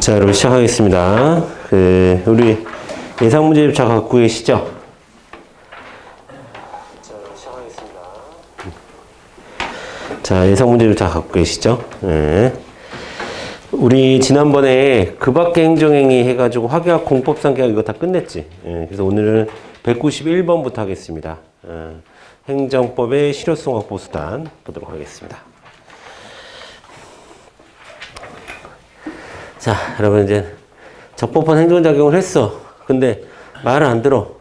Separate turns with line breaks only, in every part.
자, 여러분 시작하겠습니다. 우리 예상 문제집 갖고 계시죠? 자, 예상 문제집 다 갖고 계시죠? 네. 우리 지난번에 그 밖의 행정행위 해가지고 확약, 공법, 상계약 이거 다 끝냈지? 네. 그래서 오늘은 191번부터 하겠습니다. 행정법의 실효성 확보 수단 보도록 하겠습니다. 자, 여러분 이제 적법한 행정작용을 했어. 근데 말을 안 들어.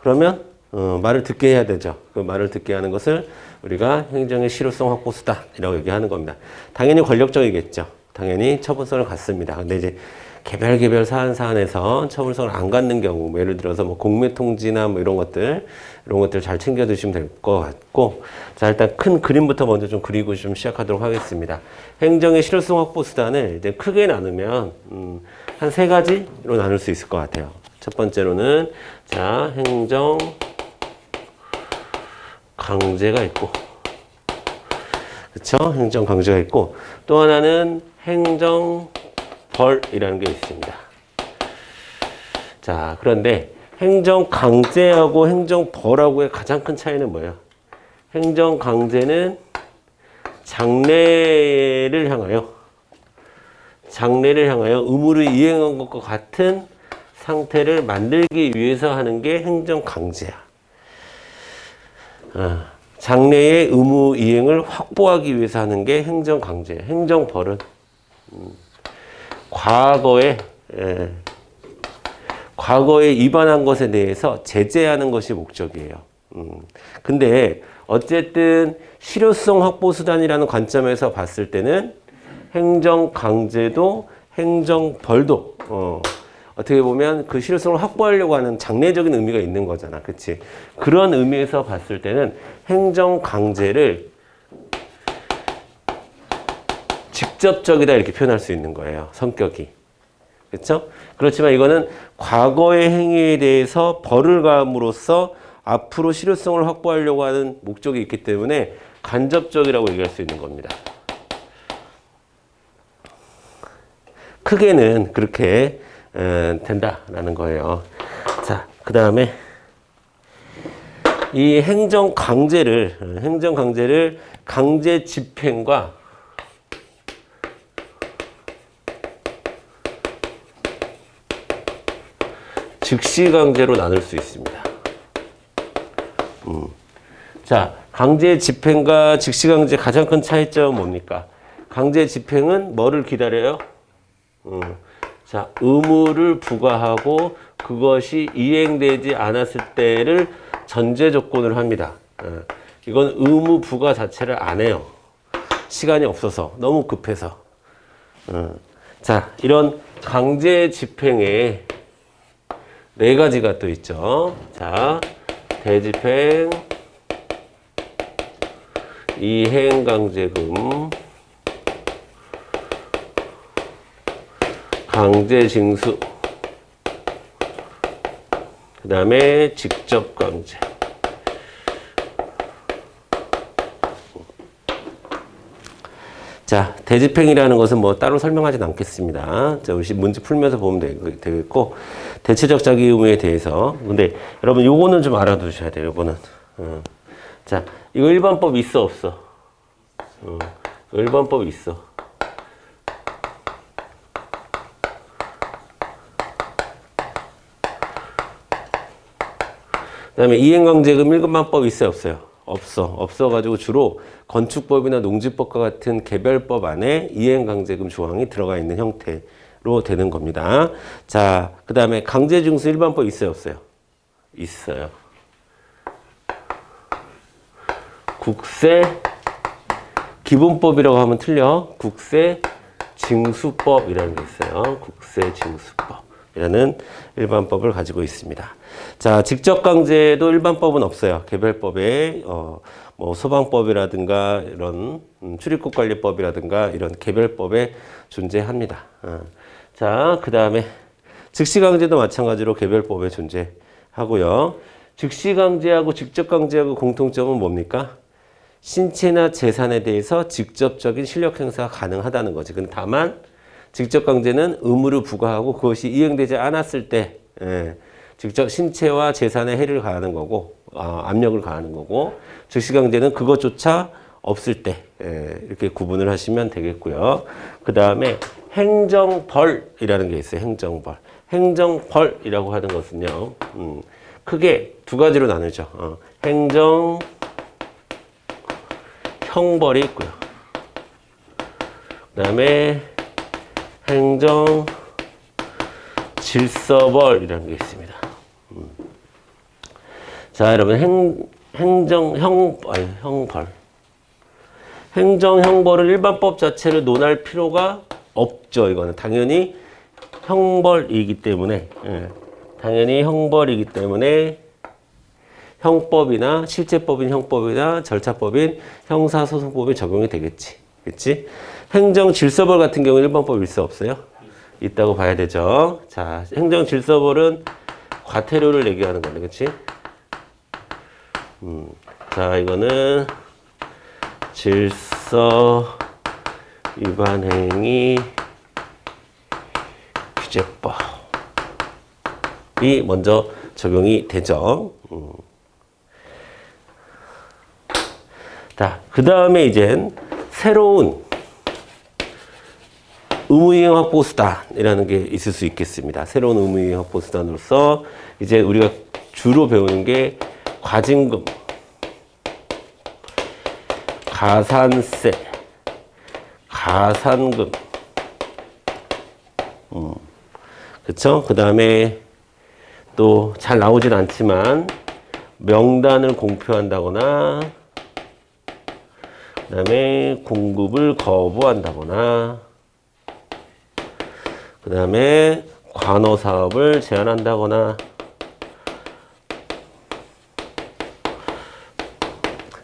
그러면 말을 듣게 해야 되죠. 그 말을 듣게 하는 것을 우리가 행정의 실효성 확보 수단이라고 얘기하는 겁니다. 당연히 권력적이겠죠. 당연히 처분성을 갖습니다. 근데 이제 개별 사안에서 처분성을 안 갖는 경우, 뭐 예를 들어서 뭐 공매통지나 뭐 이런 것들 잘 챙겨 두시면 될 것 같고, 자, 일단 큰 그림부터 먼저 좀 그리고 좀 시작하도록 하겠습니다. 행정의 실효성 확보 수단을 이제 크게 나누면, 한 세 가지로 나눌 수 있을 것 같아요. 첫 번째로는, 자, 행정 강제가 있고, 그쵸? 행정 강제가 있고, 또 하나는 행정 벌이라는 게 있습니다. 자, 그런데 행정 강제하고 행정 벌하고의 가장 큰 차이는 뭐예요? 행정 강제는 장래를 향하여 의무를 이행한 것과 같은 상태를 만들기 위해서 하는 게 행정 강제야. 장래의 의무 이행을 확보하기 위해서 하는 게 행정 강제야. 행정 벌은 과거에 위반한 것에 대해서 제재하는 것이 목적이에요. 근데 어쨌든 실효성 확보 수단이라는 관점에서 봤을 때는 행정 강제도 행정 벌도 어떻게 보면 그 실효성을 확보하려고 하는 장래적인 의미가 있는 거잖아. 그치? 그런 의미에서 봤을 때는 행정 강제를 직접적이다 이렇게 표현할 수 있는 거예요. 성격이. 그렇죠? 그렇지만 이거는 과거의 행위에 대해서 벌을 가함으로써 앞으로 실효성을 확보하려고 하는 목적이 있기 때문에 간접적이라고 얘기할 수 있는 겁니다. 크게는 그렇게 된다라는 거예요. 자, 그 다음에 이 행정 강제를 강제 집행과 즉시 강제로 나눌 수 있습니다. 자, 강제 집행과 즉시 강제 가장 큰 차이점은 뭡니까? 강제 집행은 뭐를 기다려요? 자, 의무를 부과하고 그것이 이행되지 않았을 때를 전제 조건으로 합니다. 이건 의무 부과 자체를 안 해요. 시간이 없어서, 너무 급해서. 자, 이런 강제 집행에 네 가지가 또 있죠. 자, 대집행, 이행강제금, 강제징수, 그 다음에 직접강제. 자, 대집행이라는 것은 뭐 따로 설명하진 않겠습니다. 자, 우리 문제 풀면서 보면 되겠고, 대체적 자기 의무에 대해서. 근데 여러분, 요거는 좀 알아두셔야 돼요, 요거는. 자, 이거 일반법 있어, 없어? 일반법 있어. 그 다음에 이행강제금 1급만법 있어요, 없어요? 없어가지고 주로 건축법이나 농지법과 같은 개별법 안에 이행강제금 조항이 들어가 있는 형태로 되는 겁니다. 자, 그 다음에 강제징수 일반법 있어요, 없어요? 있어요. 국세 기본법이라고 하면 틀려. 국세징수법이라는 게 있어요. 국세징수법이라는 일반법을 가지고 있습니다. 자, 직접강제도 일반법은 없어요. 개별법에 뭐 소방법이라든가 이런 출입국관리법이라든가 이런 개별법에 존재합니다. 자, 그 다음에 즉시강제도 마찬가지로 개별법에 존재하고요. 즉시강제하고 직접강제하고 공통점은 뭡니까? 신체나 재산에 대해서 직접적인 실력 행사가 가능하다는 거지. 근데 다만 직접 강제는 의무를 부과하고 그것이 이행되지 않았을 때 직접 신체와 재산에 해를 가하는 거고 압력을 가하는 거고 즉시 강제는 그것조차 없을 때 이렇게 구분을 하시면 되겠고요. 그 다음에 행정벌이라는 게 있어요. 행정벌. 행정벌이라고 하는 것은요. 크게 두 가지로 나누죠. 행정 형벌이 있고요. 그 다음에 행정 질서벌이라는 게 있습니다. 자, 여러분 형벌. 행정 형벌을 일반법 자체를 논할 필요가 없죠. 이거는 당연히 형벌이기 때문에 당연히 형벌이기 때문에 형법이나 실제법인 형법이나 절차법인 형사소송법이 적용이 되겠지. 그치? 행정질서벌 같은 경우는 일반법 일수 없어요? 있다고 봐야 되죠. 자, 행정질서벌은 과태료를 내게 하는 거네. 그치? 자, 이거는 질서 위반 행위 규제법이 먼저 적용이 되죠. 자, 그 다음에 이젠 새로운 의무이행 확보수단이라는 게 있을 수 있겠습니다. 새로운 의무이행 확보수단으로서 이제 우리가 주로 배우는 게 과징금, 가산세, 가산금, 그쵸? 그 다음에 또 잘 나오진 않지만 명단을 공표한다거나 그 다음에 공급을 거부한다거나 그 다음에 관어사업을 제한한다거나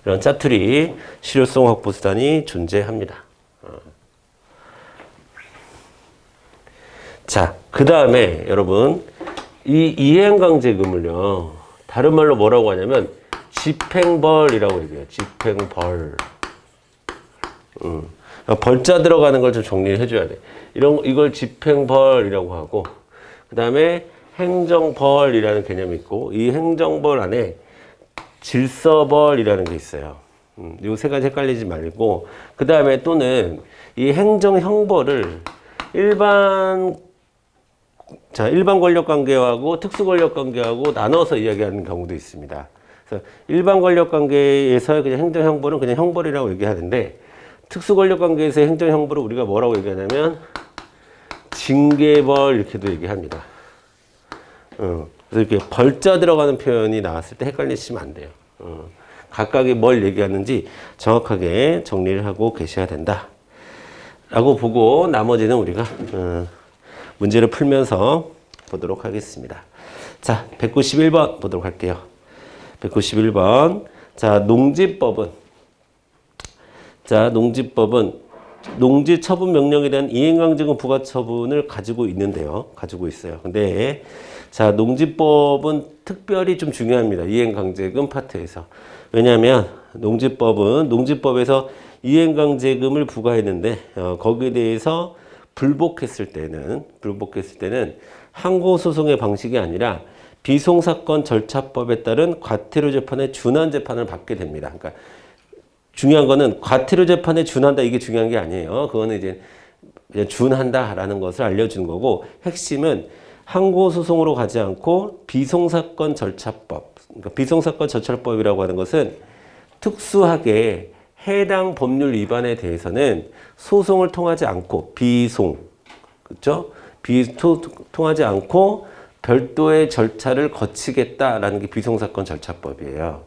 이런 짜투리 실효성 확보수단이 존재합니다. 자, 그 다음에 여러분 이 이행강제금을요 다른 말로 뭐라고 하냐면 집행벌이라고 얘기해요. 집행벌. 벌자 들어가는 걸 좀 정리를 해줘야 돼. 이걸 집행벌이라고 하고 그 다음에 행정벌이라는 개념이 있고 이 행정벌 안에 질서벌이라는 게 있어요. 이 세 가지 헷갈리지 말고 그 다음에 또는 이 행정형벌을 일반 권력관계하고 특수권력관계하고 나눠서 이야기하는 경우도 있습니다. 그래서 일반 권력관계에서 그냥 행정형벌은 그냥 형벌이라고 얘기하는데 특수권력관계에서의 행정형벌을 우리가 뭐라고 얘기하냐면 징계벌 이렇게도 얘기합니다. 그래서 이렇게 벌자 들어가는 표현이 나왔을 때 헷갈리시면 안 돼요. 각각이 뭘 얘기하는지 정확하게 정리를 하고 계셔야 된다. 라고 보고 나머지는 우리가 문제를 풀면서 보도록 하겠습니다. 자, 191번 보도록 할게요. 191번. 자, 농지법은 농지 처분 명령에 대한 이행강제금 부과 처분을 가지고 있는데요. 가지고 있어요. 근데 자, 농지법은 특별히 좀 중요합니다. 이행강제금 파트에서. 왜냐하면 농지법에서 이행강제금을 부과했는데 거기에 대해서 불복했을 때는 항고소송의 방식이 아니라 비송사건 절차법에 따른 과태료 재판의 준한 재판을 받게 됩니다. 그러니까 중요한 거는 과태료 재판에 준한다 이게 중요한 게 아니에요. 그거는 이제 그냥 준한다라는 것을 알려주는 거고 핵심은 항고소송으로 가지 않고 비송사건 절차법. 그러니까 비송사건 절차법이라고 하는 것은 특수하게 해당 법률 위반에 대해서는 소송을 통하지 않고 그렇죠? 통하지 않고 별도의 절차를 거치겠다라는 게 비송사건 절차법이에요.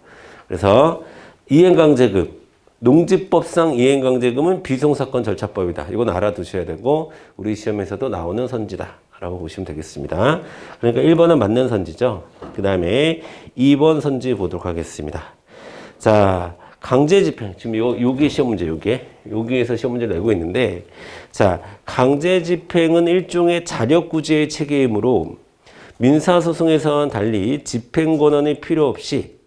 그래서 이행강제금, 농지법상 이행강제금은 비송사건 절차법이다. 이건 알아두셔야 되고 우리 시험에서도 나오는 선지다라고 보시면 되겠습니다. 그러니까 1번은 맞는 선지죠. 그 다음에 2번 선지 보도록 하겠습니다. 자, 강제집행. 지금 요게 시험 문제, 여기에서 시험 문제를 내고 있는데, 자, 강제집행은 일종의 자력구제의 체계이므로 민사소송에서는 달리 집행권한이 필요 없이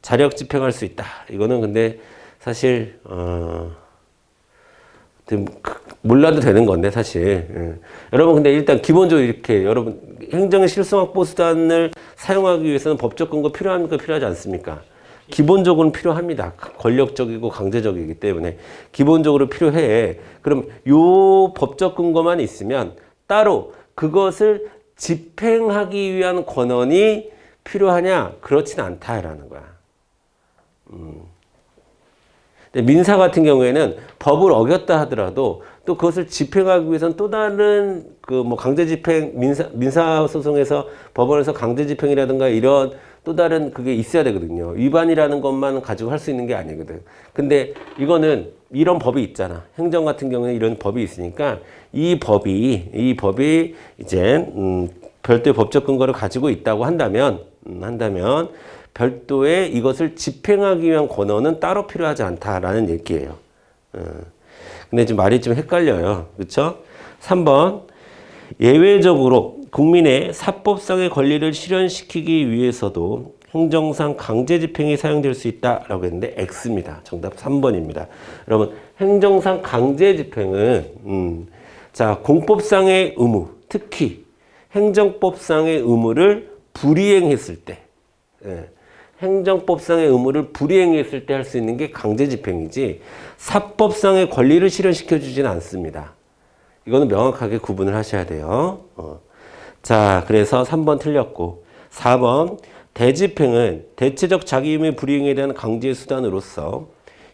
자력집행할 수 있다. 이거는 근데 사실 몰라도 되는 건데 사실. 여러분 근데 일단 기본적으로 이렇게 여러분 행정의 실손확보 수단을 사용하기 위해서는 법적 근거 필요합니까? 필요하지 않습니까? 기본적으로는 필요합니다. 권력적이고 강제적이기 때문에 기본적으로 필요해. 그럼 요 법적 근거만 있으면 따로 그것을 집행하기 위한 권한이 필요하냐? 그렇진 않다라는 거야. 민사 같은 경우에는 법을 어겼다 하더라도 또 그것을 집행하기 위해서는 또 다른 그 뭐 강제 집행 민사 소송에서 법원에서 강제 집행이라든가 이런 또 다른 그게 있어야 되거든요. 위반이라는 것만 가지고 할 수 있는 게 아니거든. 근데 이거는 이런 법이 있잖아. 행정 같은 경우에 이런 법이 있으니까 이 법이 이제 별도의 법적 근거를 가지고 있다고 한다면 별도의 이것을 집행하기 위한 권한은 따로 필요하지 않다라는 얘기예요. 근데 지금 말이 좀 헷갈려요. 그렇죠? 3번 예외적으로 국민의 사법상의 권리를 실현시키기 위해서도 행정상 강제 집행이 사용될 수 있다라고 했는데 X입니다. 정답 3번입니다. 여러분 행정상 강제 집행은 자 공법상의 의무, 특히 행정법상의 의무를 불이행했을 때 행정법상의 의무를 불이행했을 때 할 수 있는 게 강제 집행이지 사법상의 권리를 실현시켜 주지는 않습니다. 이거는 명확하게 구분을 하셔야 돼요. 자, 그래서 3번 틀렸고 4번 대집행은 대체적 자기임의 불이행에 대한 강제 수단으로서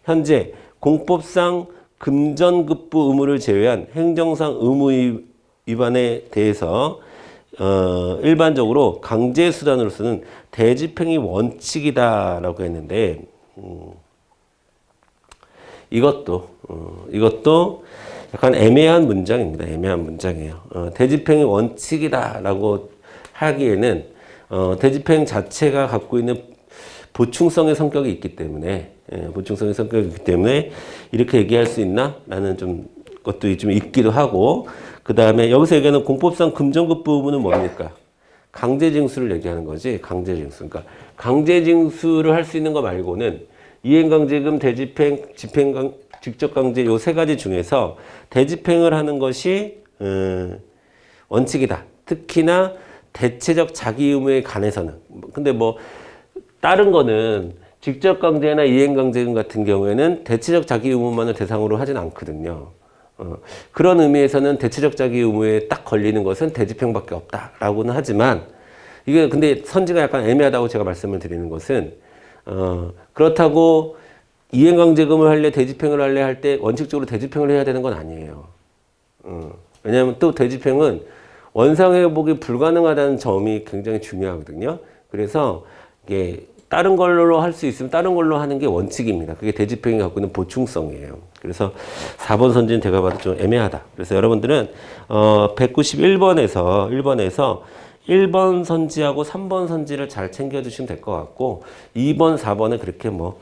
현재 공법상 금전급부 의무를 제외한 행정상 의무 위반에 대해서 일반적으로 강제 수단으로서는 대집행이 원칙이다라고 했는데 이것도 약간 애매한 문장입니다. 애매한 문장이에요. 대집행이 원칙이다라고 하기에는 대집행 자체가 갖고 있는 보충성의 성격이 있기 때문에 이렇게 얘기할 수 있나? 라는 좀 것도 좀 있기도 하고 그 다음에 여기서 얘기하는 공법상 금전급부 의무는 뭡니까? 강제징수를 얘기하는 거지. 강제징수. 그러니까 강제징수를 할 수 있는 거 말고는 이행강제금, 대집행, 집행강, 직접강제 요 세 가지 중에서 대집행을 하는 것이 원칙이다. 특히나 대체적 자기 의무에 관해서는. 근데 뭐 다른 거는 직접강제나 이행강제금 같은 경우에는 대체적 자기 의무만을 대상으로 하진 않거든요. 그런 의미에서는 대체적 자기 의무에 딱 걸리는 것은 대집행밖에 없다라고는 하지만 이게 근데 선지가 약간 애매하다고 제가 말씀을 드리는 것은 그렇다고 이행강제금을 할래 대집행을 할래 할 때 원칙적으로 대집행을 해야 되는 건 아니에요. 왜냐하면 또 대집행은 원상회복이 불가능하다는 점이 굉장히 중요하거든요. 그래서 이게 다른 걸로 할 수 있으면 다른 걸로 하는 게 원칙입니다. 그게 대집행이 갖고 있는 보충성이에요. 그래서 4번 선지는 제가 봐도 좀 애매하다. 그래서 여러분들은 191번에서 1번 선지하고 3번 선지를 잘 챙겨주시면 될 것 같고 2번, 4번은 그렇게 뭐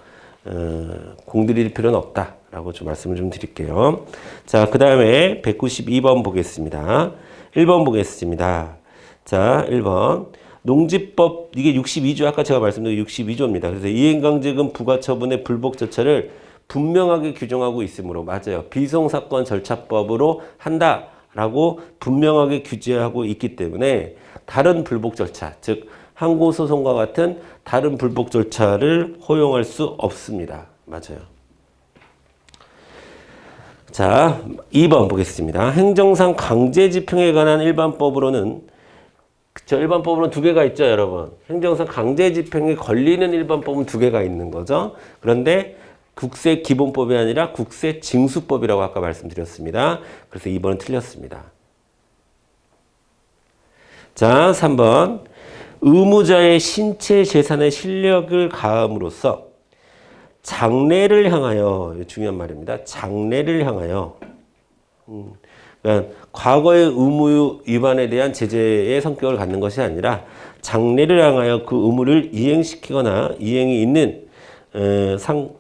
공들일 필요는 없다라고 좀 말씀을 좀 드릴게요. 자, 그 다음에 192번 보겠습니다. 1번 보겠습니다. 자, 1번. 농지법, 이게 62조, 아까 제가 말씀드린 62조입니다. 그래서 이행강제금 부과처분의 불복 절차를 분명하게 규정하고 있으므로, 맞아요. 비송사건 절차법으로 한다라고 분명하게 규제하고 있기 때문에 다른 불복 절차, 즉, 항고소송과 같은 다른 불복 절차를 허용할 수 없습니다. 맞아요. 자, 2번 보겠습니다. 행정상 강제 집행에 관한 일반법으로는 일반법으로는 두 개가 있죠, 여러분. 행정상 강제 집행에 걸리는 일반법은 두 개가 있는 거죠. 그런데 국세기본법이 아니라 국세징수법이라고 아까 말씀드렸습니다. 그래서 2번은 틀렸습니다. 자, 3번. 의무자의 신체 재산의 실력을 가함으로써 장래를 향하여, 중요한 말입니다. 장래를 향하여, 그러니까 과거의 의무 위반에 대한 제재의 성격을 갖는 것이 아니라 장래를 향하여 그 의무를 이행시키거나 이행이 있는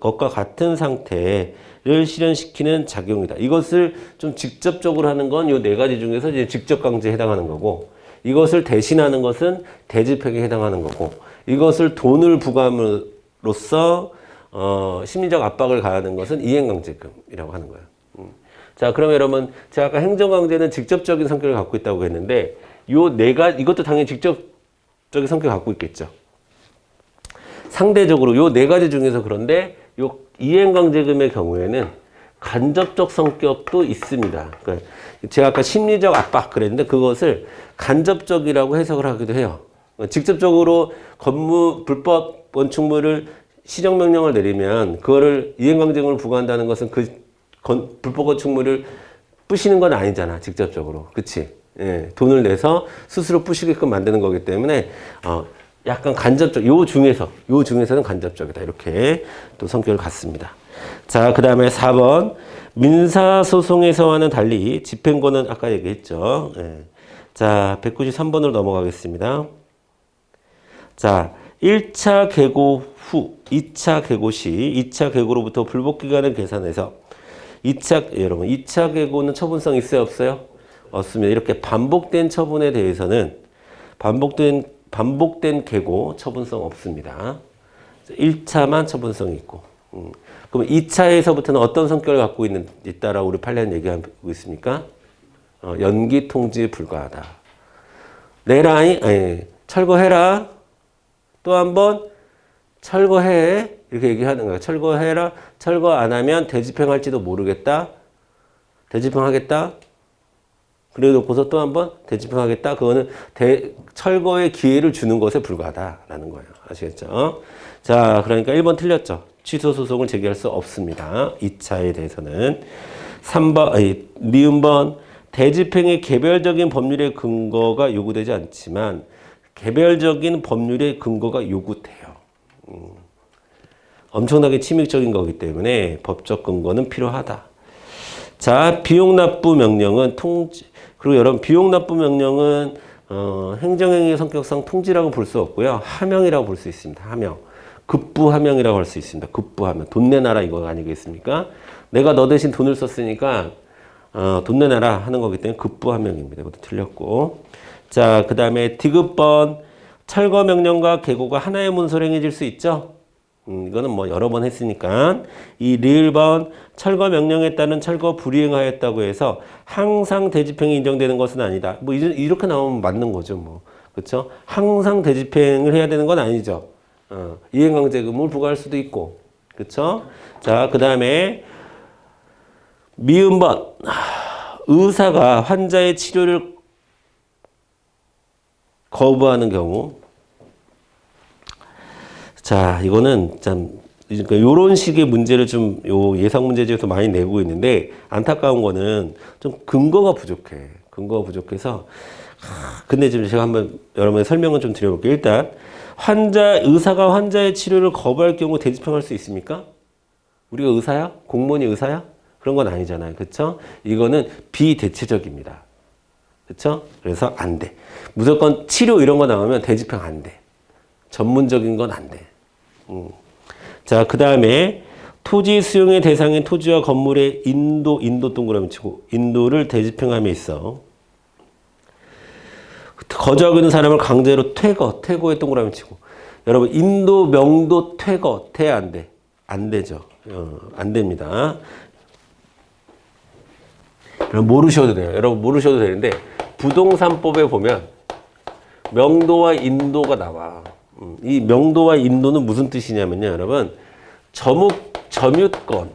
것과 같은 상태를 실현시키는 작용이다. 이것을 좀 직접적으로 하는 건 이 네 가지 중에서 이제 직접 강제에 해당하는 거고, 이것을 대신하는 것은 대집행에 해당하는 거고, 이것을 돈을 부과함으로써 심리적 압박을 가하는 것은 이행강제금이라고 하는 거예요. 자, 그러면 여러분, 제가 아까 행정강제는 직접적인 성격을 갖고 있다고 했는데, 이것도 당연히 직접적인 성격을 갖고 있겠죠. 상대적으로 요 네 가지 중에서 그런데, 요 이행강제금의 경우에는 간접적 성격도 있습니다. 그러니까 제가 아까 심리적 압박 그랬는데, 그것을 간접적이라고 해석을 하기도 해요. 직접적으로 불법 원축물을 시정명령을 내리면, 그거를 이행강제금을 부과한다는 것은 불법 건축물을 부시는 건 아니잖아, 직접적으로. 그치? 예, 돈을 내서 스스로 부시게끔 만드는 거기 때문에, 약간 요 중에서는 간접적이다. 이렇게 또 성격을 갖습니다. 자, 그 다음에 4번. 민사소송에서와는 달리 집행권은 아까 얘기했죠. 예. 자, 193번으로 넘어가겠습니다. 자, 1차 계고 후, 2차 계고 시, 2차 계고로부터 불복 기간을 계산해서 2차 계고는 처분성 있어요, 없어요? 없습니다. 이렇게 반복된 처분에 대해서는 반복된 계고 처분성 없습니다. 1차만 처분성이 있고. 그럼 2차에서부터는 어떤 성격을 갖고 있다라고 우리 판례는 얘기하고 있습니까? 연기 통지 불가하다. 내라, 철거해라. 또 한 번 철거해. 이렇게 얘기하는 거예요. 철거해라. 철거 안 하면 대집행할지도 모르겠다. 대집행하겠다. 그래 놓고서 또 한 번 대집행하겠다. 그거는 철거의 기회를 주는 것에 불과하다라는 거예요. 아시겠죠? 자, 그러니까 1번 틀렸죠. 취소 소송을 제기할 수 없습니다. 2차에 대해서는. 3번, 니은번 대집행의 개별적인 법률의 근거가 요구되지 않지만 개별적인 법률의 근거가 요구돼요. 엄청나게 침입적인 거기 때문에 법적 근거는 필요하다. 자, 비용납부 명령은 그리고 여러분, 비용납부 명령은, 행정행위의 성격상 통지라고 볼 수 없고요. 하명이라고 볼 수 있습니다. 하명. 급부하명이라고 할 수 있습니다. 급부하명. 돈 내놔라 이거 아니겠습니까? 내가 너 대신 돈을 썼으니까, 돈 내놔라 하는 거기 때문에 급부하명입니다. 이것도 틀렸고. 자, 그 다음에 디귿번. 철거 명령과 계고가 하나의 문서로 행해질 수 있죠? 이거는 뭐 여러 번 했으니까. 이 리을번 철거 명령에 따른 철거 불이행하였다고 해서 항상 대집행이 인정되는 것은 아니다. 뭐 이렇게 나오면 맞는 거죠, 뭐. 그렇죠? 항상 대집행을 해야 되는 건 아니죠. 이행강제금을 부과할 수도 있고. 그렇죠? 자, 그다음에 미음번 의사가 환자의 치료를 거부하는 경우. 자, 이거는 참, 그러니까 요런 식의 문제를 좀, 예상 문제집에서 많이 내고 있는데, 안타까운 거는 좀 근거가 부족해. 근거가 부족해서, 근데 지금 제가 한번 여러분의 설명을 좀 드려볼게요. 일단, 의사가 환자의 치료를 거부할 경우 대집행할 수 있습니까? 우리가 의사야? 공무원이 의사야? 그런 건 아니잖아요. 그쵸? 이거는 비대체적입니다. 그쵸? 그래서 안 돼. 무조건 치료 이런 거 나오면 대집행 안 돼. 전문적인 건 안 돼. 자, 그 다음에 토지 수용의 대상인 토지와 건물의 인도 동그라미 치고 인도를 대집행함에 있어 거주하고 있는 사람을 강제로 퇴거에 동그라미 치고 여러분 인도 명도 퇴거 안 돼. 안 되죠. 안 됩니다. 여러분 모르셔도 돼요. 여러분 모르셔도 되는데 부동산법에 보면 명도와 인도가 나와. 이 명도와 인도는 무슨 뜻이냐면요, 여러분. 점유권.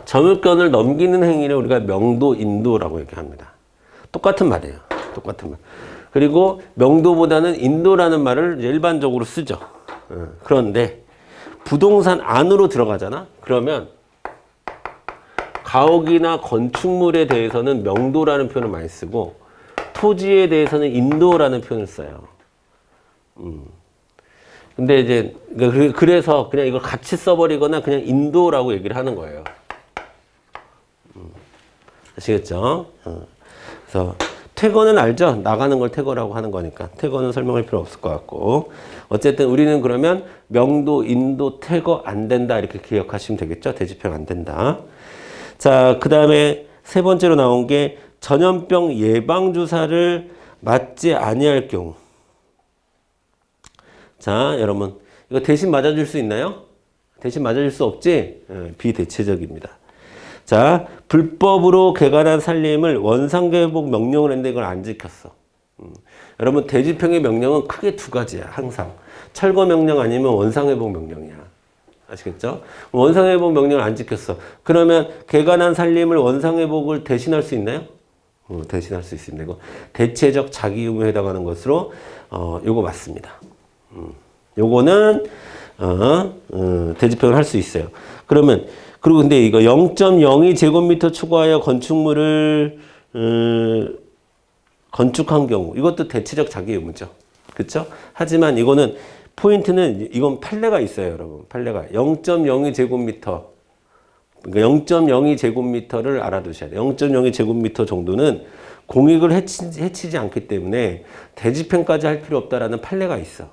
점유권을 넘기는 행위를 우리가 명도, 인도라고 얘기합니다. 똑같은 말이에요. 똑같은 말. 그리고 명도보다는 인도라는 말을 일반적으로 쓰죠. 그런데 부동산 안으로 들어가잖아? 그러면 가옥이나 건축물에 대해서는 명도라는 표현을 많이 쓰고 토지에 대해서는 인도라는 표현을 써요. 근데 이제 그래서 그냥 이걸 같이 써버리거나 그냥 인도라고 얘기를 하는 거예요. 아시겠죠? 그래서 퇴거는 알죠? 나가는 걸 퇴거라고 하는 거니까 퇴거는 설명할 필요 없을 것 같고 어쨌든 우리는 그러면 명도, 인도, 퇴거 안 된다 이렇게 기억하시면 되겠죠? 대집행 안 된다. 자, 그 다음에 세 번째로 나온 게 전염병 예방주사를 맞지 아니할 경우. 자, 여러분 이거 대신 맞아줄 수 있나요? 대신 맞아줄 수 없지? 비대체적입니다. 자, 불법으로 개관한 살림을 원상개복 명령을 했는데 이걸 안 지켰어. 여러분, 대집행의 명령은 크게 두 가지야, 항상. 철거 명령 아니면 원상회복 명령이야. 아시겠죠? 원상회복 명령을 안 지켰어. 그러면 개관한 살림을 원상회복을 대신할 수 있나요? 대신할 수 있습니다. 이거 대체적 자기 의무에 해당하는 것으로 요거 맞습니다. 요거는 대집행을 할 수 있어요. 그러면 그리고 근데 이거 0.02제곱미터 추가하여 건축물을 건축한 경우 이것도 대체적 자기 의무죠. 그렇죠? 하지만 이거는 포인트는 이건 판례가 있어요, 여러분. 판례가 0.02제곱미터 그러니까 0.02제곱미터를 알아두셔야 돼요. 0.02제곱미터 정도는 공익을 해치지 않기 때문에 대집행까지 할 필요 없다라는 판례가 있어.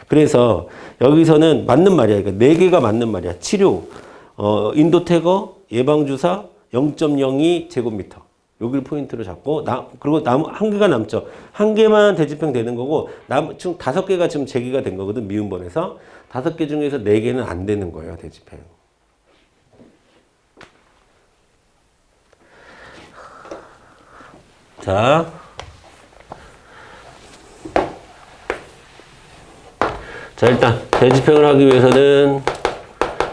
그래서 여기서는 맞는 말이야. 그러니까 4개가 맞는 말이야. 치료, 인도태거, 예방주사, 0.02제곱미터. 여기를 포인트로 잡고, 그리고 한 개가 남죠. 한 개만 대집행 되는 거고, 총 5개가 지금 제기가 된 거거든, 미음번에서. 5개 중에서 4개는 안 되는 거예요, 대집행. 자. 자, 일단, 대집행을 하기 위해서는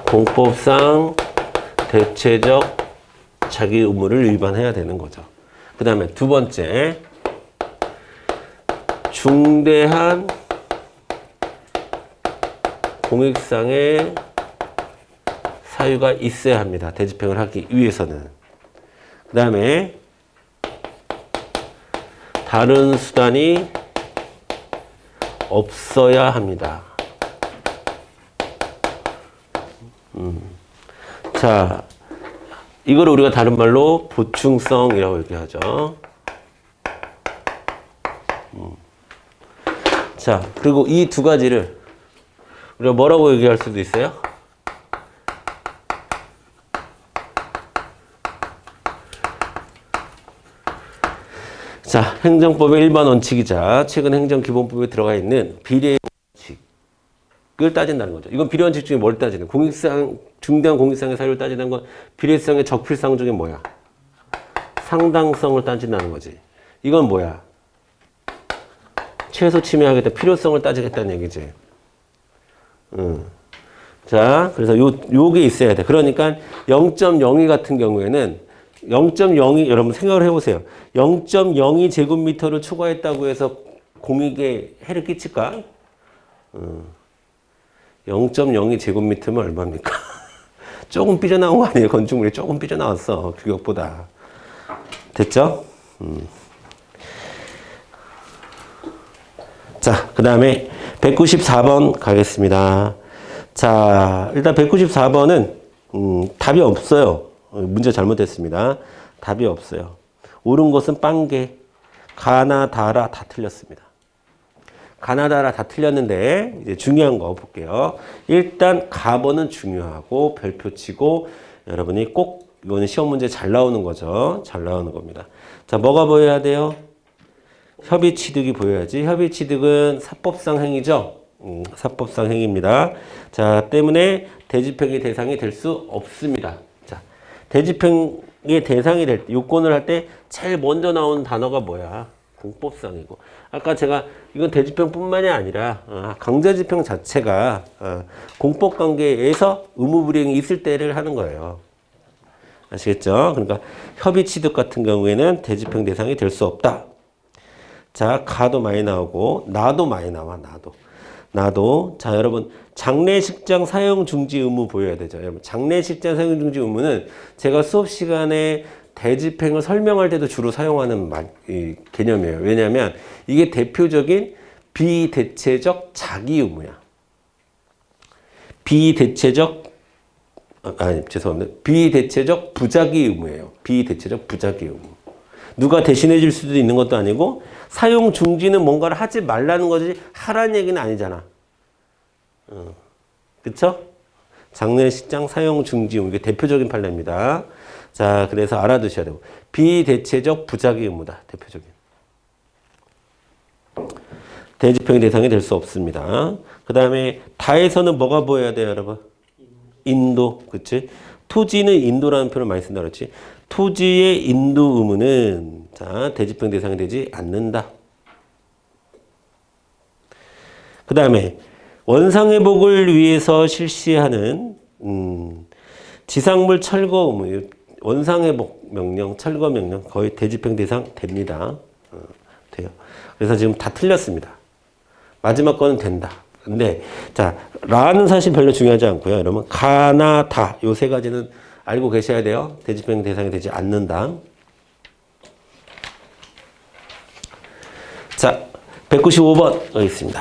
공법상 대체적 자기 의무를 위반해야 되는 거죠. 그 다음에 두 번째, 중대한 공익상의 사유가 있어야 합니다. 대집행을 하기 위해서는. 그 다음에 다른 수단이 없어야 합니다. 자, 이걸 우리가 다른 말로 보충성이라고 얘기하죠. 자, 그리고 이 두 가지를 우리가 뭐라고 얘기할 수도 있어요? 자, 행정법의 일반 원칙이자 최근 행정기본법에 들어가 있는 비례 원칙을 따진다는 거죠. 이건 비례 원칙 중에 뭘 따지는? 중대한 공익상의 사유를 따지는 건 비례성의 적필상 중에 뭐야? 상당성을 따진다는 거지. 이건 뭐야? 최소 침해하겠다. 필요성을 따지겠다는 얘기지. 자, 그래서 요게 있어야 돼. 그러니까 0.02 같은 경우에는 0.02 여러분 생각을 해보세요. 0.02제곱미터를 추가했다고 해서 공익에 해를 끼칠까? 0.02제곱미터면 얼마입니까? 조금 삐져나온 거 아니에요? 건축물이 조금 삐져나왔어. 규격보다. 됐죠? 자, 그 다음에 194번 가겠습니다. 자, 일단 194번은 답이 없어요. 문제 잘못됐습니다. 답이 없어요. 옳은 것은 빵개, 가나, 다라 다 틀렸습니다. 가나, 다라 다 틀렸는데 이제 중요한 거 볼게요. 일단 가번은 중요하고 별표 치고 여러분이 꼭 이거는 시험 문제 잘 나오는 거죠. 잘 나오는 겁니다. 자, 뭐가 보여야 돼요? 협의 취득이 보여야지. 협의 취득은 사법상 행위죠. 사법상 행위입니다. 자, 때문에 대집행의 대상이 될 수 없습니다. 자, 대집행의 대상이 될 때, 요건을 할 때 제일 먼저 나오는 단어가 뭐야? 공법상이고. 아까 제가 이건 대집행뿐만이 아니라 강제집행 자체가 공법 관계에서 의무 불이행이 있을 때를 하는 거예요. 아시겠죠? 그러니까 협의 취득 같은 경우에는 대집행 대상이 될 수 없다. 자, 가도 많이 나오고 나도 많이 나와. 나도. 자, 여러분 장례식장 사용 중지 의무 보여야 되죠. 여러분 장례식장 사용 중지 의무는 제가 수업 시간에 대집행을 설명할 때도 주로 사용하는 개념이에요. 왜냐하면 이게 대표적인 비대체적 자기 의무야. 비대체적 부작위 의무예요. 비대체적 부작위 의무. 누가 대신해 줄 수도 있는 것도 아니고 사용 중지는 뭔가를 하지 말라는 거지 하라는 얘기는 아니잖아. 그쵸? 장례식장 사용 중지 의무. 이게 대표적인 판례입니다. 자, 그래서 알아두셔야 되고. 비대체적 부작위 의무다. 대표적인. 대집행 대상이 될 수 없습니다. 그 다음에 다에서는 뭐가 보여야 돼요, 여러분? 인도, 그치? 토지는 인도라는 표현을 많이 쓴다 그랬지? 토지의 인도 의무는 자 대집행 대상이 되지 않는다. 그 다음에 원상회복을 위해서 실시하는 지상물 철거 의무, 원상회복 명령, 철거 명령 거의 대집행 대상 됩니다. 돼요. 그래서 지금 다 틀렸습니다. 마지막 거는 된다. 근데 자 라는 사실 별로 중요하지 않고요. 여러분 가나 다 요 세 가지는 알고 계셔야 돼요. 대집행 대상이 되지 않는다. 자 195번 가겠습니다.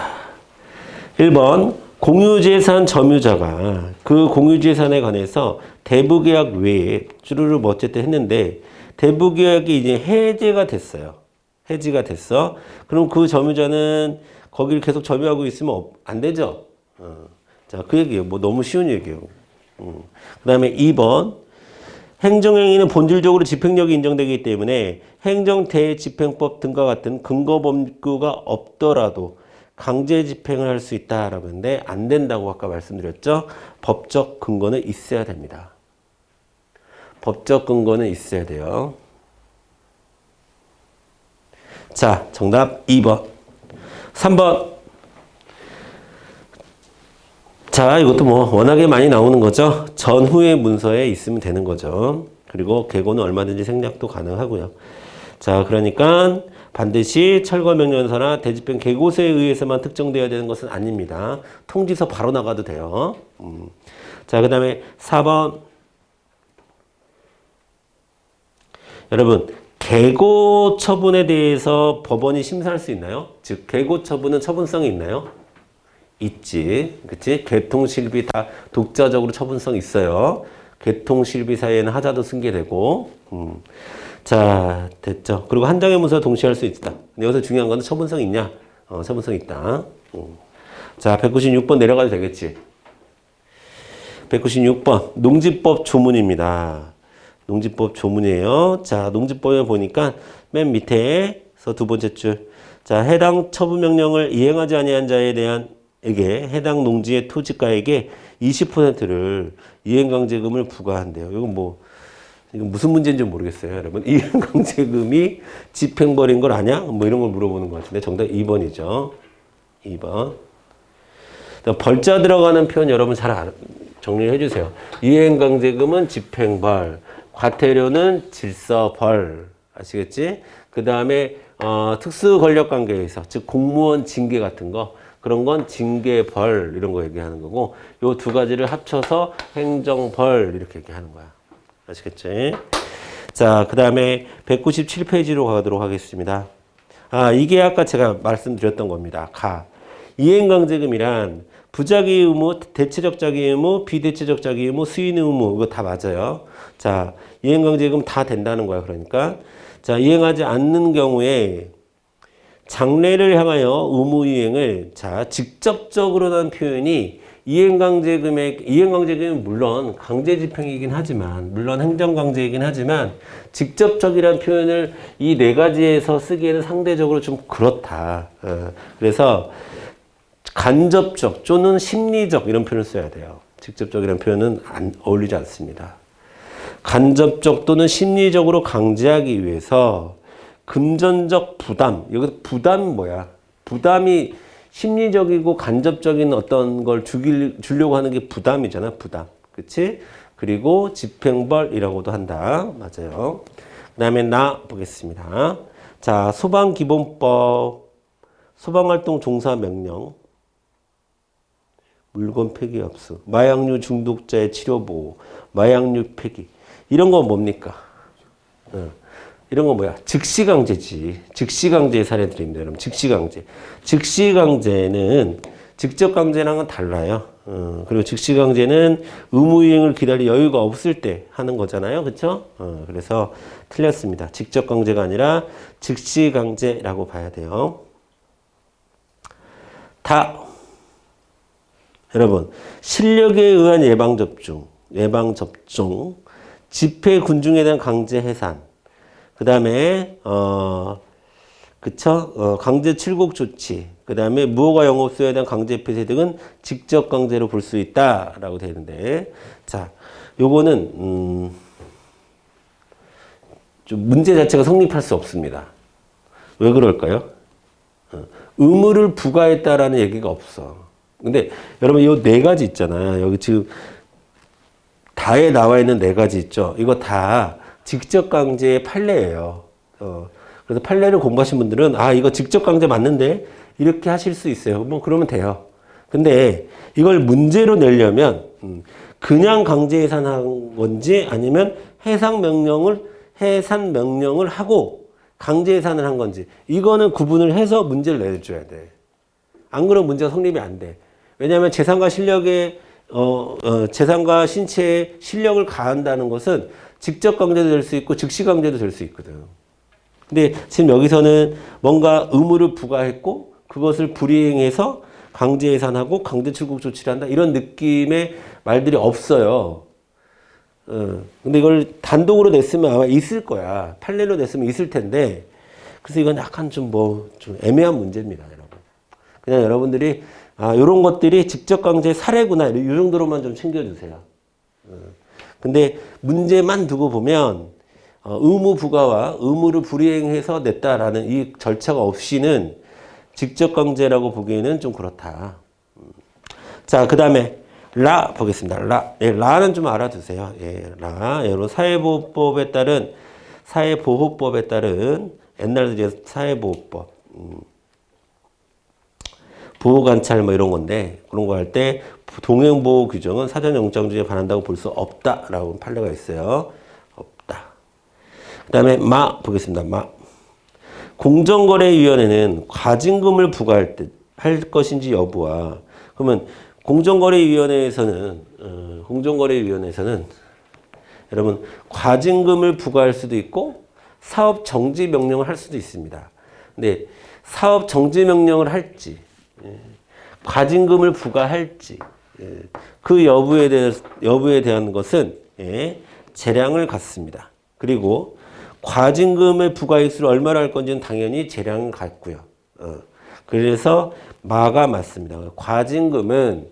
1번 공유재산 점유자가 그 공유재산에 관해서 대부계약 외에 쭈루루 뭐 어쨌든 했는데 대부계약이 이제 해제가 됐어요. 해지가 됐어. 그럼 그 점유자는 거기를 계속 점유하고 있으면 안 되죠. 자, 그 얘기예요. 뭐 너무 쉬운 얘기예요. 그 다음에 2번 행정행위는 본질적으로 집행력이 인정되기 때문에 행정대집행법 등과 같은 근거법규가 없더라도 강제 집행을 할 수 있다라고 했는데 안 된다고 아까 말씀드렸죠. 법적 근거는 있어야 됩니다. 법적 근거는 있어야 돼요. 자, 정답 2번. 3번. 자, 이것도 뭐 워낙에 많이 나오는 거죠. 전후의 문서에 있으면 되는 거죠. 그리고 계고는 얼마든지 생략도 가능하고요. 자, 그러니까 반드시 철거명령서나 대집행 계고서에 의해서만 특정되어야 되는 것은 아닙니다. 통지서 바로 나가도 돼요. 자, 그 다음에 4번. 여러분, 계고 처분에 대해서 법원이 심사할 수 있나요? 즉, 계고 처분은 처분성이 있나요? 있지. 그치? 개통실비 다 독자적으로 처분성 있어요. 개통실비 사이에는 하자도 승계되고, 자, 됐죠. 그리고 한 장의 문서 동시에 할 수 있다. 근데 여기서 중요한 건 처분성 있냐? 처분성 있다. 자, 196번 내려가도 되겠지. 196번. 농지법 조문입니다. 농지법 조문이에요. 자, 농지법에 보니까 맨 밑에서 두 번째 줄. 자, 해당 처분명령을 이행하지 아니한 자에 대한 에게 해당 농지의 토지가에게 20%를 이행강제금을 부과한대요. 이건 무슨 문제인지 모르겠어요, 여러분. 이행강제금이 집행벌인 걸 아냐? 뭐 이런 걸 물어보는 것 같은데 정답 2번이죠. 2번. 벌자 들어가는 표현 여러분 잘 정리해 주세요. 이행강제금은 집행벌, 과태료는 질서벌. 아시겠지? 그 다음에 특수권력관계에서 즉 공무원 징계 같은 거 그런 건 징계벌 이런 거 얘기하는 거고 요 두 가지를 합쳐서 행정벌 이렇게 얘기하는 거야. 아시겠지? 자, 그 다음에 197페이지로 가도록 하겠습니다. 이게 아까 제가 말씀드렸던 겁니다. 이행강제금이란 부작위 의무, 대체적 자기 의무, 비대체적 자기 의무, 수인 의무 이거 다 맞아요. 자, 이행강제금 다 된다는 거야. 그러니까 자, 이행하지 않는 경우에 장래를 향하여 의무 이행을 자 직접적으로라는 표현이 이행강제금이 물론 강제집행이긴 하지만 물론 행정강제이긴 하지만 직접적이라는 표현을 이 네 가지에서 쓰기에는 상대적으로 좀 그렇다. 그래서 간접적 또는 심리적 이런 표현을 써야 돼요. 직접적이라는 표현은 어울리지 않습니다. 간접적 또는 심리적으로 강제하기 위해서 금전적 부담, 여기서 부담이 뭐야? 부담이 심리적이고 간접적인 어떤 걸 주려고 하는 게 부담이잖아, 부담. 그치? 그리고 집행벌이라고도 한다. 맞아요. 그 다음에 보겠습니다. 자, 소방기본법, 소방활동 종사명령, 물건 폐기 압수, 마약류 중독자의 치료보호, 마약류 폐기. 이런 건 뭡니까? 이런 건 뭐야? 즉시강제지. 즉시강제의 사례들입니다. 여러분, 즉시강제. 즉시강제는 직접 강제랑은 달라요. 그리고 즉시강제는 의무이행을 기다릴 여유가 없을 때 하는 거잖아요. 그쵸? 그래서 틀렸습니다. 직접 강제가 아니라 즉시강제라고 봐야 돼요. 여러분, 실력에 의한 예방접종, 집회 군중에 대한 강제 해산, 그 다음에 그쵸? 강제 출국 조치, 그 다음에 무허가 영업소에 대한 강제 폐쇄 등은 직접 강제로 볼 수 있다라고 되어 있는데, 자, 요거는 좀 문제 자체가 성립할 수 없습니다. 왜 그럴까요? 의무를 부과했다라는 얘기가 없어. 근데 여러분 이 네 가지 있잖아요. 여기 지금 다에 나와 있는 네 가지 있죠. 이거 다 직접 강제의 판례예요. 그래서 판례를 공부하신 분들은 아 이거 직접 강제 맞는데 이렇게 하실 수 있어요. 뭐 그러면 돼요. 근데 이걸 문제로 내려면 그냥 강제 해산한 건지 아니면 해산 명령을 하고 강제 해산을 한 건지 이거는 구분을 해서 문제를 내줘야 돼. 안 그러면 문제가 성립이 안 돼. 왜냐하면 재산과 재산과 신체의 실력을 가한다는 것은 직접 강제도 될 수 있고 즉시 강제도 될 수 있거든. 근데 지금 여기서는 뭔가 의무를 부과했고 그것을 불이행해서 강제 해산하고 강제 출국 조치를 한다 이런 느낌의 말들이 없어요. 근데 이걸 단독으로 냈으면 아마 있을 거야. 판례로 냈으면 있을 텐데 그래서 이건 약간 좀 애매한 문제입니다, 여러분. 그냥 여러분들이 아 이런 것들이 직접 강제 사례구나 이 정도로만 좀 챙겨주세요. 근데 문제만 두고 보면 의무 부과와 의무를 불이행해서 냈다라는 이 절차가 없이는 직접 강제라고 보기에는 좀 그렇다. 자, 그 다음에 라 보겠습니다. 라. 예, 라는 좀 알아두세요. 예, 라. 여러분 사회보호법에 따른 옛날에 이제 사회보호법, 보호관찰 뭐 이런 건데 그런 거 할 때 동행보호 규정은 사전영장주의에 반한다고 볼 수 없다라고 판례가 있어요. 없다. 그 다음에 마 보겠습니다. 마. 공정거래위원회는 과징금을 부과할 때 할 것인지 여부와 그러면 공정거래위원회에서는 여러분 과징금을 부과할 수도 있고 사업 정지 명령을 할 수도 있습니다. 근데 사업 정지 명령을 할지 과징금을 부과할지 그 여부에 대한 것은 재량을 갖습니다. 그리고 과징금의 부과액수를 얼마로 할 건지는 당연히 재량을 갖고요. 그래서 마가 맞습니다. 과징금은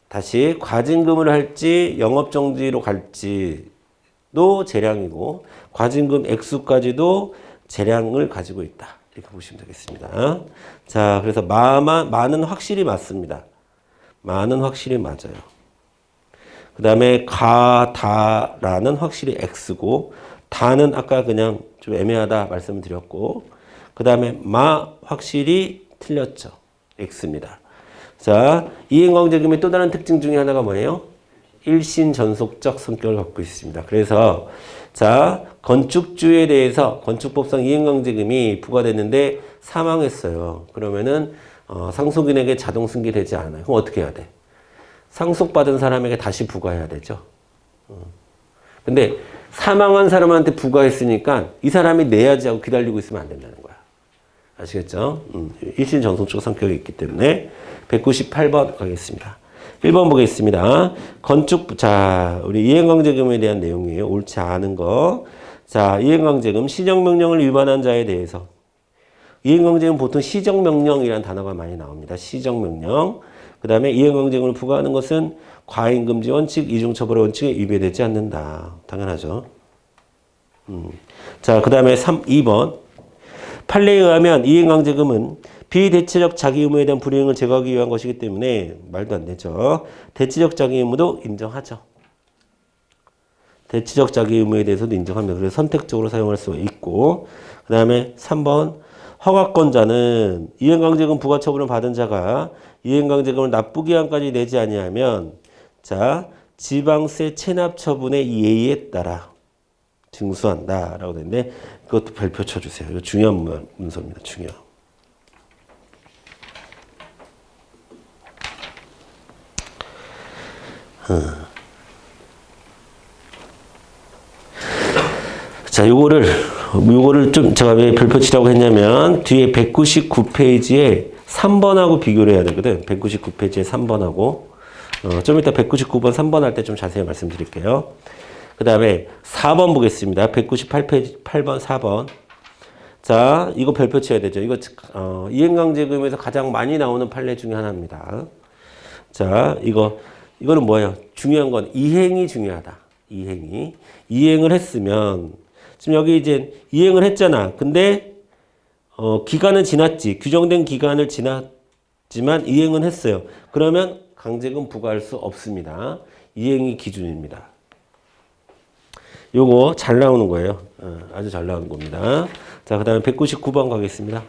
다시 과징금을 할지 영업정지로 갈지도 재량이고 과징금 액수까지도 재량을 가지고 있다. 이렇게 보시면 되겠습니다. 자, 그래서 마는 확실히 맞습니다. 마는 확실히 맞아요. 그 다음에 다라는 확실히 X고 다는 아까 그냥 좀 애매하다 말씀을 드렸고 그 다음에 마 확실히 틀렸죠. X입니다. 자, 이행강제금의 또 다른 특징 중에 하나가 뭐예요? 일신전속적 성격을 갖고 있습니다. 그래서 자 건축주에 대해서 건축법상 이행강제금이 부과됐는데 사망했어요. 그러면은 상속인에게 자동 승계되지 않아요. 그럼 어떻게 해야 돼? 상속받은 사람에게 다시 부과해야 되죠. 근데 사망한 사람한테 부과했으니까 이 사람이 내야지 하고 기다리고 있으면 안 된다는 거야. 아시겠죠? 일신전속적 성격이 있기 때문에 198번 가겠습니다. 1번 보겠습니다. 자, 우리 이행강제금에 대한 내용이에요. 옳지 않은 거. 자, 이행강제금 시정명령을 위반한 자에 대해서 이행강제금 보통 시정명령이라는 단어가 많이 나옵니다. 시정명령. 그 다음에 이행강제금을 부과하는 것은 과잉금지 원칙, 이중처벌의 원칙에 위배되지 않는다. 당연하죠. 자, 그 다음에 2번. 판례에 의하면 이행강제금은 비대체적 자기 의무에 대한 불이행을 제거하기 위한 것이기 때문에 말도 안 되죠. 대체적 자기 의무도 인정하죠. 대체적 자기 의무에 대해서도 인정합니다. 그래서 선택적으로 사용할 수 있고 그 다음에 3번 허가권자는 이행강제금 부과 처분을 받은 자가 이행강제금을 납부기한까지 내지 아니하면 자 지방세 체납 처분의 예의에 따라 징수한다라고 되는데 그것도 별표 쳐주세요. 이거 중요한 문서입니다. 중요한. 자, 요거를 좀 제가 왜 별표 치라고 했냐면 뒤에 199페이지에 3번하고 비교를 해야 되거든. 199페이지에 3번하고 좀 이따 199번 3번 할 때 좀 자세히 말씀드릴게요. 그 다음에 4번 보겠습니다. 198페이지 8번 4번. 자, 이거 별표 쳐야 되죠. 이거 이행강제금에서 가장 많이 나오는 판례 중에 하나입니다. 자, 이거는 뭐예요? 중요한 건 이행이 중요하다. 이행을 했으면 지금 여기 이제 이행을 했잖아. 근데 기간은 지났지. 규정된 기간을 지났지만 이행은 했어요. 그러면 강제금 부과할 수 없습니다. 이행이 기준입니다. 요거 잘 나오는 거예요. 아주 잘 나오는 겁니다. 자, 그 다음에 199번 가겠습니다.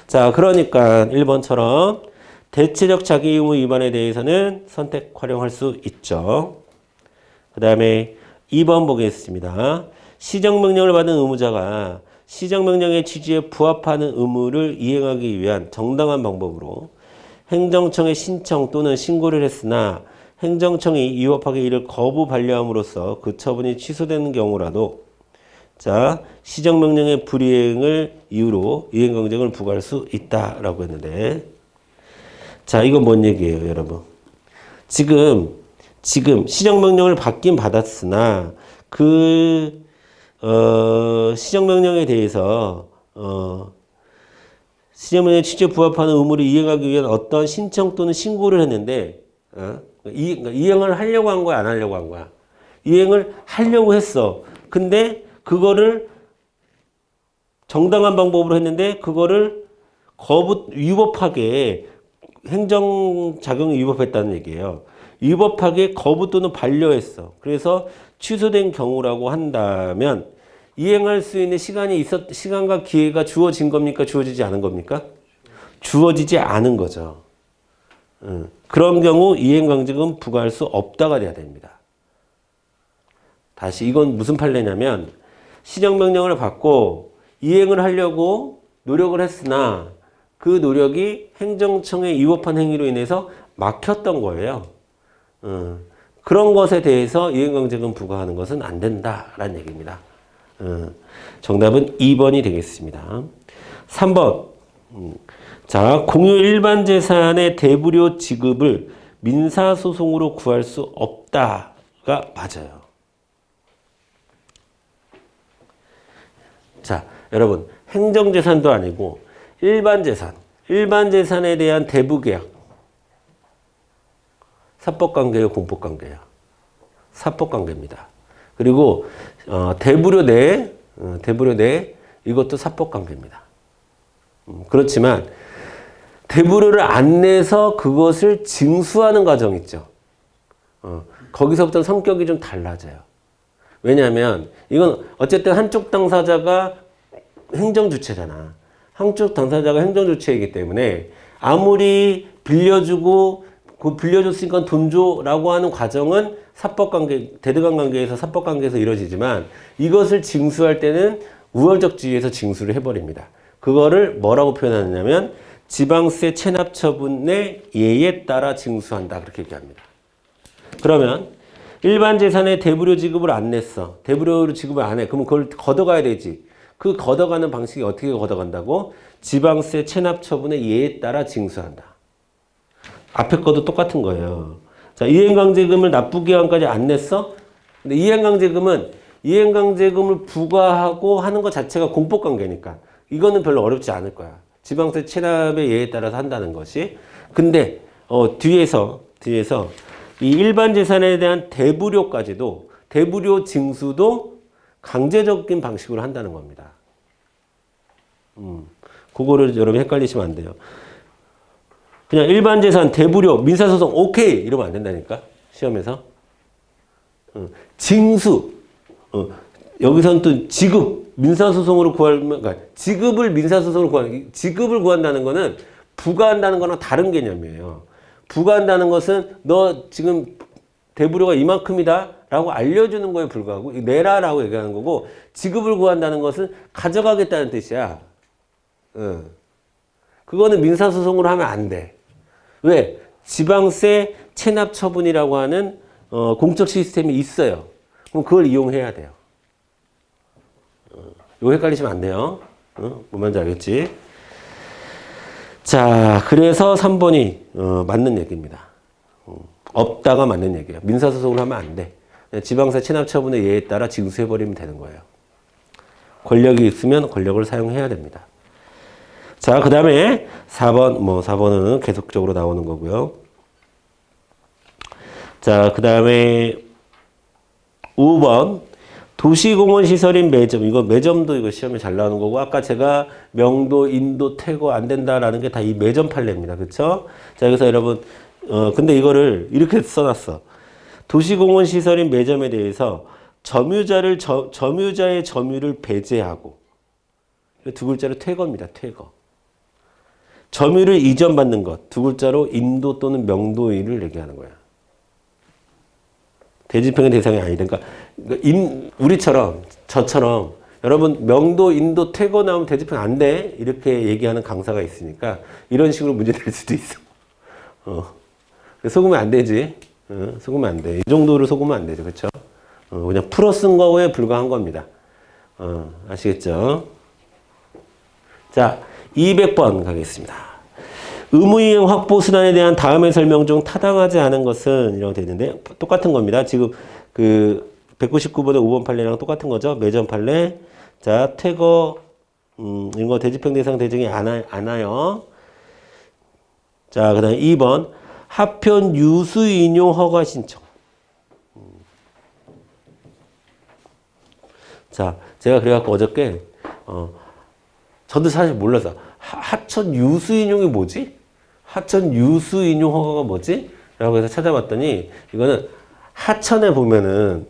자, 그러니까 1번처럼 대체적 자기 의무 위반에 대해서는 선택 활용할 수 있죠. 그 다음에 2번 보겠습니다. 시정명령을 받은 의무자가 시정명령의 취지에 부합하는 의무를 이행하기 위한 정당한 방법으로 행정청에 신청 또는 신고를 했으나 행정청이 위법하게 이를 거부 반려함으로써 그 처분이 취소되는 경우라도 자, 시정명령의 불이행을 이유로 이행강제금을 부과할 수 있다라고 했는데 자, 이건 뭔 얘기예요, 여러분? 지금 시정명령을 받긴 받았으나 그 시정명령에 대해서 시정명령의 취지에 부합하는 의무를 이행하기 위한 어떤 신청 또는 신고를 했는데 이행을 하려고 한 거야, 안 하려고 한 거야? 이행을 하려고 했어. 근데 그거를 정당한 방법으로 했는데 그거를 위법하게 행정작용이 위법했다는 얘기예요. 위법하게 거부 또는 반려했어. 그래서 취소된 경우라고 한다면 이행할 수 있는 시간과 기회가 주어진 겁니까? 주어지지 않은 겁니까? 주어지지 않은 거죠. 그런 경우 이행강제금 부과할 수 없다가 돼야 됩니다. 다시 이건 무슨 판례냐면 시정명령을 받고 이행을 하려고 노력을 했으나 그 노력이 행정청의 위법한 행위로 인해서 막혔던 거예요. 그런 것에 대해서 이행강제금 부과하는 것은 안 된다라는 얘기입니다. 정답은 2번이 되겠습니다. 3번. 자, 공유 일반 재산의 대부료 지급을 민사소송으로 구할 수 없다가 맞아요. 자, 여러분, 행정재산도 아니고 일반 재산에 대한 대부계약. 사법관계예요, 공법관계예요? 사법관계입니다. 그리고 대부료 내 이것도 사법관계입니다. 그렇지만 대부료를 안 내서 그것을 징수하는 과정 있죠. 거기서부터 성격이 좀 달라져요. 왜냐하면 이건 어쨌든 한쪽 당사자가 행정주체잖아. 한쪽 당사자가 행정주체이기 때문에 아무리 빌려주고 그 빌려줬으니까 돈 줘라고 하는 과정은 사법관계, 대등한관계에서 사법관계에서 이루어지지만 이것을 징수할 때는 우월적지위에서 징수를 해버립니다. 그거를 뭐라고 표현하느냐면 지방세 체납 처분의 예에 따라 징수한다 그렇게 얘기합니다. 그러면 일반 재산의 대부료 지급을 안 냈어. 대부료 지급을 안 해. 그러면 그걸 걷어가야 되지. 그 걷어가는 방식이 어떻게 걷어간다고? 지방세 체납 처분의 예에 따라 징수한다. 앞에 것도 똑같은 거예요. 자, 이행강제금을 납부기한까지 안 냈어? 근데 이행강제금을 부과하고 하는 것 자체가 공법관계니까 이거는 별로 어렵지 않을 거야. 지방세 체납의 예에 따라서 한다는 것이. 근데 뒤에서 이 일반 재산에 대한 대부료까지도 대부료 징수도 강제적인 방식으로 한다는 겁니다. 그거를 여러분 헷갈리시면 안 돼요. 그냥 일반 재산, 대부료, 민사소송 오케이 이러면 안 된다니까 시험에서. 징수, 여기서는 또 지급, 민사소송으로 구하면, 그러니까 지급을 구한다는 거는 부과한다는 거랑 다른 개념이에요. 부과한다는 것은 너 지금 대부료가 이만큼이다 라고 알려주는 거에 불과하고 내라라고 얘기하는 거고, 지급을 구한다는 것은 가져가겠다는 뜻이야. 그거는 민사소송으로 하면 안 돼. 왜? 지방세 체납 처분이라고 하는 공적 시스템이 있어요. 그럼 그걸 이용해야 돼요. 이거 헷갈리시면 안 돼요. 뭔 말인지 알겠지? 자, 그래서 3번이 맞는 얘기입니다. 없다가 맞는 얘기예요. 민사소송을 하면 안 돼. 지방세 체납 처분의 예에 따라 징수해버리면 되는 거예요. 권력이 있으면 권력을 사용해야 됩니다. 자, 그 다음에 4번, 4번은 계속적으로 나오는 거고요. 자, 그 다음에 5번. 도시공원 시설인 매점. 이거 매점도 이거 시험에 잘 나오는 거고, 아까 제가 명도, 인도, 퇴거 안 된다라는 게 다 이 매점 판례입니다. 그쵸? 자, 여기서 여러분, 근데 이거를 이렇게 써놨어. 도시공원 시설인 매점에 대해서 점유자의 점유를 배제하고, 두 글자로 퇴거입니다. 퇴거. 점유를 이전받는 것. 두 글자로 인도 또는 명도인을 얘기하는 거야. 대집행의 대상이 아니다. 그러니까 우리처럼 저처럼 여러분 명도, 인도, 퇴거 나오면 대집행 안 돼. 이렇게 얘기하는 강사가 있으니까 이런 식으로 문제 될 수도 있어. 속으면 안 되지. 속으면 안 돼. 이 정도로 속으면 안 되죠. 그렇죠? 그냥 풀어 쓴 거에 불과한 겁니다. 아시겠죠? 자, 200번 가겠습니다. 의무이행 확보 수단에 대한 다음의 설명 중 타당하지 않은 것은 이라고 되어 있는데 똑같은 겁니다. 지금 그 199번의 5번 판례랑 똑같은 거죠. 매점 판례. 자, 퇴거 이런 거 대집행 대상 대증이 안 와요. 자, 그다음에 2번 하편 유수 인용 허가 신청. 자, 제가 그래갖고 어저께 저도 사실 몰라서 하천 유수 인용이 뭐지? 하천 유수 인용 허가가 뭐지? 라고 해서 찾아봤더니 이거는 하천에 보면은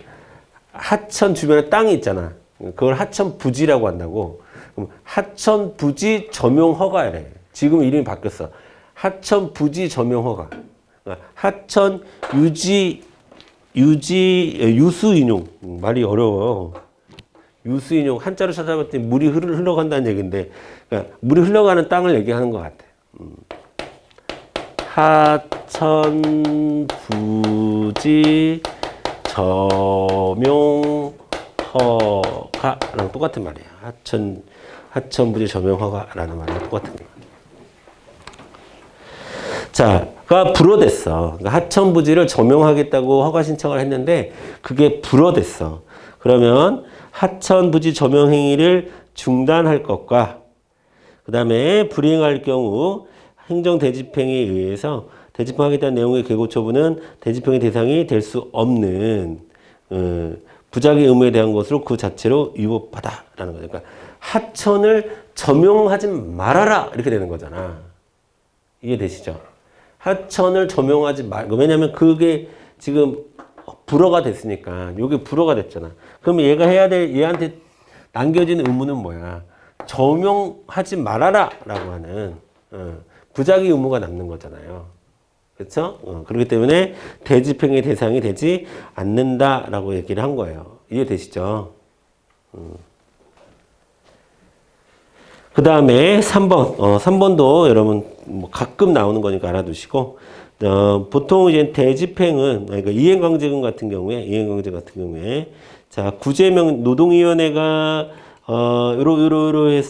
하천 주변에 땅이 있잖아. 그걸 하천 부지라고 한다고. 그럼 하천 부지 점용 허가래. 지금 이름이 바뀌었어. 하천 부지 점용 허가. 하천 유수 인용. 말이 어려워. 유수 인용 한자로 찾아봤더니 물이 흘러간다는 얘기인데, 그러니까 물이 흘러가는 땅을 얘기하는 것 같아. 하천 부지 점용 허가랑 똑같은 말이야. 하천 부지 점용 허가라는 말이랑 똑같은 거야. 자, 가 불어댔어. 그러니까 하천 부지를 점용하겠다고 허가 신청을 했는데 그게 불어댔어. 그러면 하천 부지 점용 행위를 중단할 것과 그 다음에 불이행할 경우 행정 대집행에 의해서 대집행하겠다는 내용의 계고처분은 대집행의 대상이 될 수 없는 부작위 의무에 대한 것으로 그 자체로 위법하다라는 거죠. 그러니까 하천을 점용하지 말아라 이렇게 되는 거잖아. 이해되시죠? 하천을 점용하지 말. 왜냐하면 그게 지금 불어가 됐으니까 요게 불어가 됐잖아. 그럼 얘가 해야 될 얘한테 남겨진 의무는 뭐야? 점용하지 말아라라고 하는 부작위 의무가 남는 거잖아요. 그렇죠? 그렇기 때문에 대집행의 대상이 되지 않는다라고 얘기를 한 거예요. 이해되시죠? 그 다음에 3번. 3번도 여러분 뭐 가끔 나오는 거니까 알아두시고 보통 이제 대집행은 그러니까 이행강제금 같은 경우에 자 구제명 노동위원회가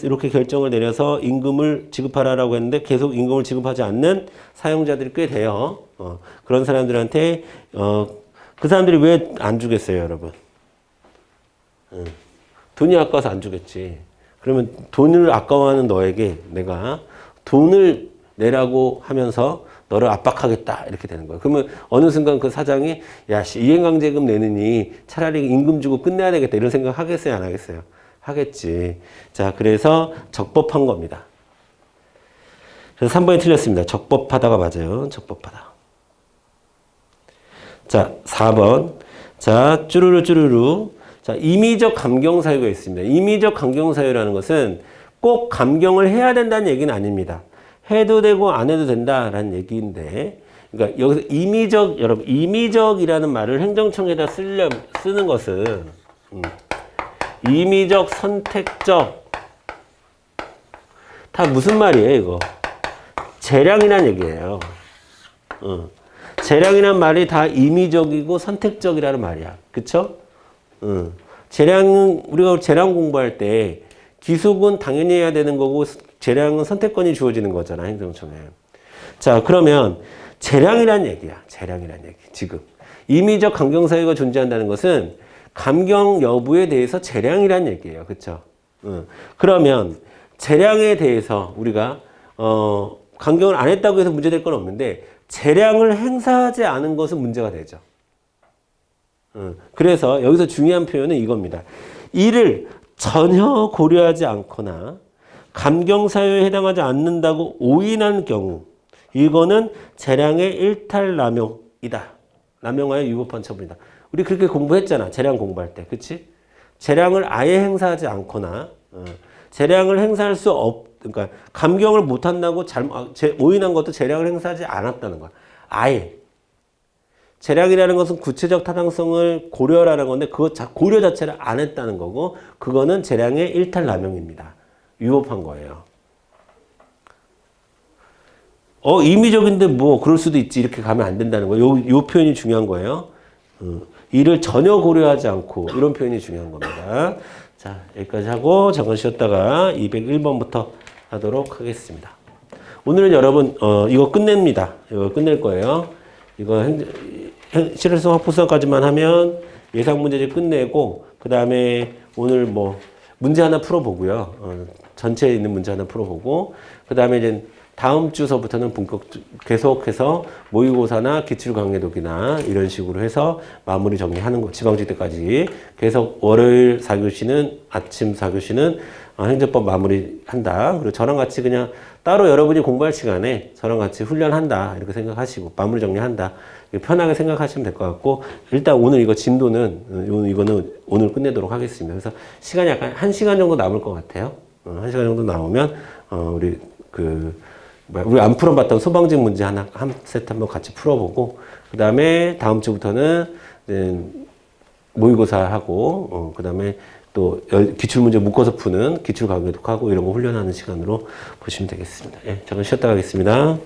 이렇게 결정을 내려서 임금을 지급하라라고 했는데 계속 임금을 지급하지 않는 사용자들이 꽤 돼요. 그런 사람들한테 그 사람들이 왜 안 주겠어요, 여러분? 돈이 아까워서 안 주겠지. 그러면 돈을 아까워하는 너에게 내가 돈을 내라고 하면서 너를 압박하겠다 이렇게 되는 거예요. 그러면 어느 순간 그 사장이 야, 이행강제금 내느니 차라리 임금 주고 끝내야 되겠다 이런 생각 하겠어요, 안 하겠어요? 하겠지. 자, 그래서 적법한 겁니다. 그래서 3번이 틀렸습니다. 적법하다가 맞아요. 적법하다. 자, 4번. 자, 쭈루루. 자, 임의적 감경 사유가 있습니다. 임의적 감경 사유라는 것은 꼭 감경을 해야 된다는 얘기는 아닙니다. 해도 되고 안 해도 된다라는 얘기인데, 그러니까 여기서 여러분, 임의적이라는 말을 행정청에다 쓰는 것은, 임의적, 선택적, 다 무슨 말이에요, 이거? 재량이란 얘기예요. 재량이란 말이 다 임의적이고 선택적이라는 말이야. 그쵸? 재량은, 우리가 재량 공부할 때 기속은 당연히 해야 되는 거고, 재량은 선택권이 주어지는 거잖아, 행정청에. 자, 그러면 재량이란 얘기야. 재량이란 얘기. 지금. 임의적 감경 사유가 존재한다는 것은 감경 여부에 대해서 재량이란 얘기예요. 그쵸? 그러면 재량에 대해서 우리가 강경을 안 했다고 해서 문제될 건 없는데 재량을 행사하지 않은 것은 문제가 되죠. 그래서 여기서 중요한 표현은 이겁니다. 이를 전혀 고려하지 않거나 감경사유에 해당하지 않는다고 오인한 경우 이거는 재량의 일탈남용이다. 남용하여 위법한 처분이다. 우리 그렇게 공부했잖아. 재량 공부할 때. 그치? 재량을 아예 행사하지 않거나 재량을 행사할 수 그러니까 감경을 못한다고 오인한 것도 재량을 행사하지 않았다는 거야. 아예. 재량이라는 것은 구체적 타당성을 고려라는 건데 고려 자체를 안 했다는 거고 그거는 재량의 일탈남용입니다. 위법한 거예요. 임의적인데 뭐 그럴 수도 있지 이렇게 가면 안 된다는 거예요. 요 표현이 중요한 거예요. 이를 전혀 고려하지 않고 이런 표현이 중요한 겁니다. 자, 여기까지 하고 잠깐 쉬었다가 201번부터 하도록 하겠습니다. 오늘은 여러분 이거 끝냅니다. 이거 끝낼 거예요. 이거 실효성 확보성까지만 하면 예상 문제집 끝내고 그 다음에 오늘 뭐 문제 하나 풀어보고요. 전체에 있는 문제 하나 풀어보고 그 다음에 이제 다음 주서부터는 계속해서 모의고사나 기출강의독이나 이런 식으로 해서 마무리 정리하는 거 지방직 때까지 계속 월요일 4교시는 아침 4교시는 행정법 마무리한다. 그리고 저랑 같이 그냥 따로 여러분이 공부할 시간에 저랑 같이 훈련한다 이렇게 생각하시고 마무리 정리한다 편하게 생각하시면 될 것 같고 일단 오늘 이거 진도는 이거는 오늘 끝내도록 하겠습니다. 그래서 시간이 약간 1시간 정도 남을 것 같아요. 1시간 정도 나오면 우리 안 풀어봤던 소방직 문제 한 세트 한번 같이 풀어보고 그 다음에 다음 주부터는 모의고사하고 그 다음에 또 기출문제 묶어서 푸는 기출강의독하고 이런 거 훈련하는 시간으로 보시면 되겠습니다. 예, 잠깐 쉬었다 가겠습니다.